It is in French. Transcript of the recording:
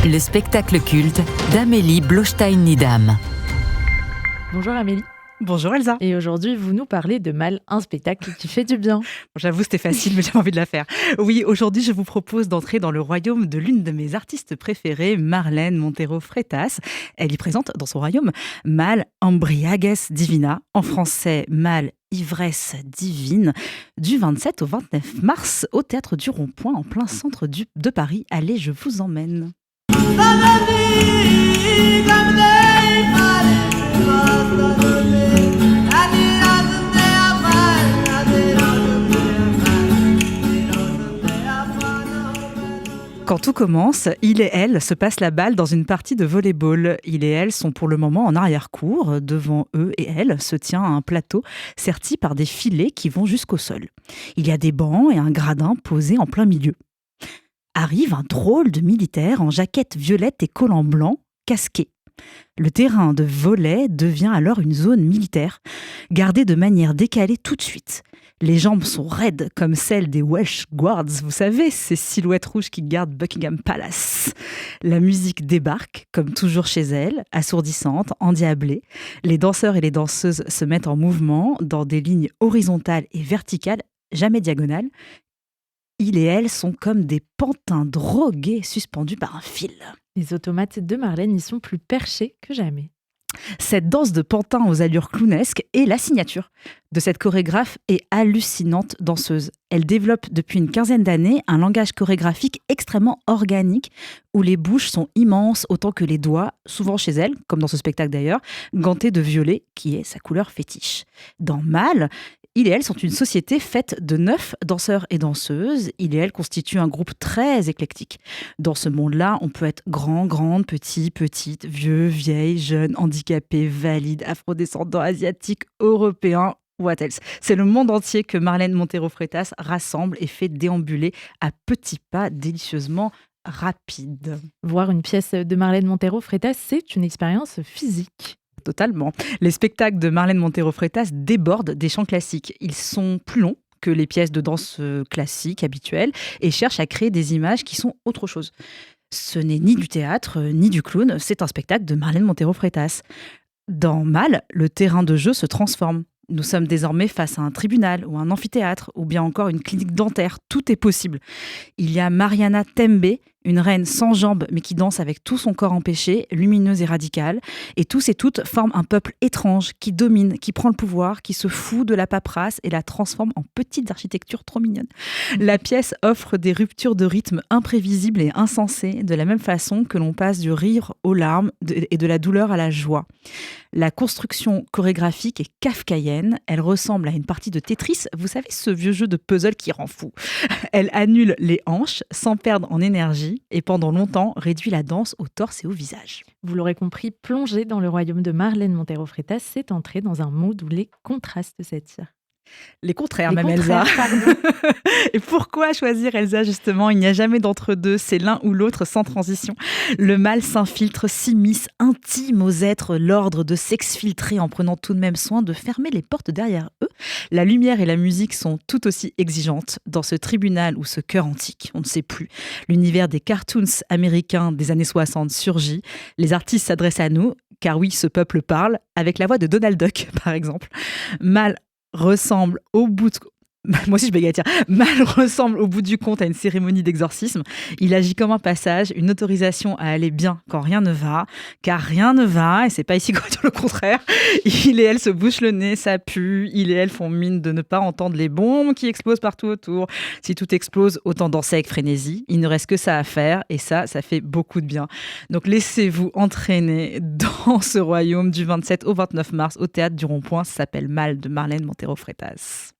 Le spectacle culte d'Amélie Blostein-Nidam. Bonjour Amélie. Bonjour Elsa. Et aujourd'hui, vous nous parlez de Mal, un spectacle qui fait du bien. J'avoue, c'était facile, mais j'avais envie de la faire. Oui, aujourd'hui, je vous propose d'entrer dans le royaume de l'une de mes artistes préférées, Marlène Montero Freitas. Elle y présente dans son royaume Mal Embriaguez Divina, en français Mal Ivresse divine, du 27 au 29 mars au Théâtre du Rond-Point, en plein centre de Paris. Allez, je vous emmène. Quand tout commence, il et elle se passent la balle dans une partie de volley-ball. Il et elle sont pour le moment en arrière-cour. Devant eux et elle se tient un plateau serti par des filets qui vont jusqu'au sol. Il y a des bancs et un gradin posé en plein milieu. Arrive un drôle de militaire en jaquette violette et collant blanc, casqué. Le terrain de volley devient alors une zone militaire, gardée de manière décalée tout de suite. Les jambes sont raides comme celles des Welsh Guards, vous savez, ces silhouettes rouges qui gardent Buckingham Palace. La musique débarque, comme toujours chez elle, assourdissante, endiablée. Les danseurs et les danseuses se mettent en mouvement dans des lignes horizontales et verticales, jamais diagonales. Il et elle sont comme des pantins drogués suspendus par un fil. Les automates de Marlène y sont plus perchés que jamais. Cette danse de pantin aux allures clownesques est la signature de cette chorégraphe et hallucinante danseuse. Elle développe depuis une quinzaine d'années un langage chorégraphique extrêmement organique où les bouches sont immenses autant que les doigts, souvent chez elle, comme dans ce spectacle d'ailleurs, gantés de violet qui est sa couleur fétiche. Dans Mal, il et elle sont une société faite de 9 danseurs et danseuses. Il et elle constituent un groupe très éclectique. Dans ce monde-là, on peut être grand, grande, petit, petite, vieux, vieille, jeune, handicapé, valide, afrodescendant, asiatique, européen, what else. C'est le monde entier que Marlène Montero Freitas rassemble et fait déambuler à petits pas délicieusement rapides. Voir une pièce de Marlène Montero Freitas, c'est une expérience physique. Totalement. Les spectacles de Marlène Montero Freitas débordent des chants classiques. Ils sont plus longs que les pièces de danse classiques habituelles et cherchent à créer des images qui sont autre chose. Ce n'est ni du théâtre, ni du clown, c'est un spectacle de Marlène Montero Freitas. Dans Mal, le terrain de jeu se transforme. Nous sommes désormais face à un tribunal ou un amphithéâtre ou bien encore une clinique dentaire. Tout est possible. Il y a Mariana Tembe, une reine sans jambes mais qui danse avec tout son corps empêché, lumineuse et radicale. Et tous et toutes forment un peuple étrange qui domine, qui prend le pouvoir, qui se fout de la paperasse et la transforme en petites architectures trop mignonnes. La pièce offre des ruptures de rythme imprévisibles et insensées, de la même façon que l'on passe du rire aux larmes et de la douleur à la joie. La construction chorégraphique est kafkaïenne. Elle ressemble à une partie de Tetris. Vous savez, ce vieux jeu de puzzle qui rend fou. Elle annule les hanches sans perdre en énergie et pendant longtemps réduit la danse au torse et au visage. Vous l'aurez compris, plonger dans le royaume de Marlène Montero Freitas, c'est entrer dans un mood où les contrastes s'attirent. Les contraires, même Elsa. Et pourquoi choisir Elsa, justement? Il n'y a jamais d'entre-deux, c'est l'un ou l'autre sans transition. Le mal s'infiltre, s'immisce, intime aux êtres l'ordre de s'exfiltrer en prenant tout de même soin de fermer les portes derrière eux. La lumière et la musique sont tout aussi exigeantes dans ce tribunal ou ce cœur antique, on ne sait plus. L'univers des cartoons américains des années 60 surgit. Les artistes s'adressent à nous, car oui, ce peuple parle, avec la voix de Donald Duck, par exemple. Mal ressemble au bout de... Moi aussi je bégaye, tiens. Mal ressemble au bout du compte à une cérémonie d'exorcisme. Il agit comme un passage, une autorisation à aller bien quand rien ne va, car rien ne va, et c'est pas ici qu'on va dire le contraire. Il et elle se bouchent le nez, ça pue. Il et elle font mine de ne pas entendre les bombes qui explosent partout autour. Si tout explose, autant danser avec frénésie. Il ne reste que ça à faire, et ça fait beaucoup de bien. Donc laissez-vous entraîner dans ce royaume du 27 au 29 mars au Théâtre du Rond-Point. Ça s'appelle Mal de Marlène Montero Freitas.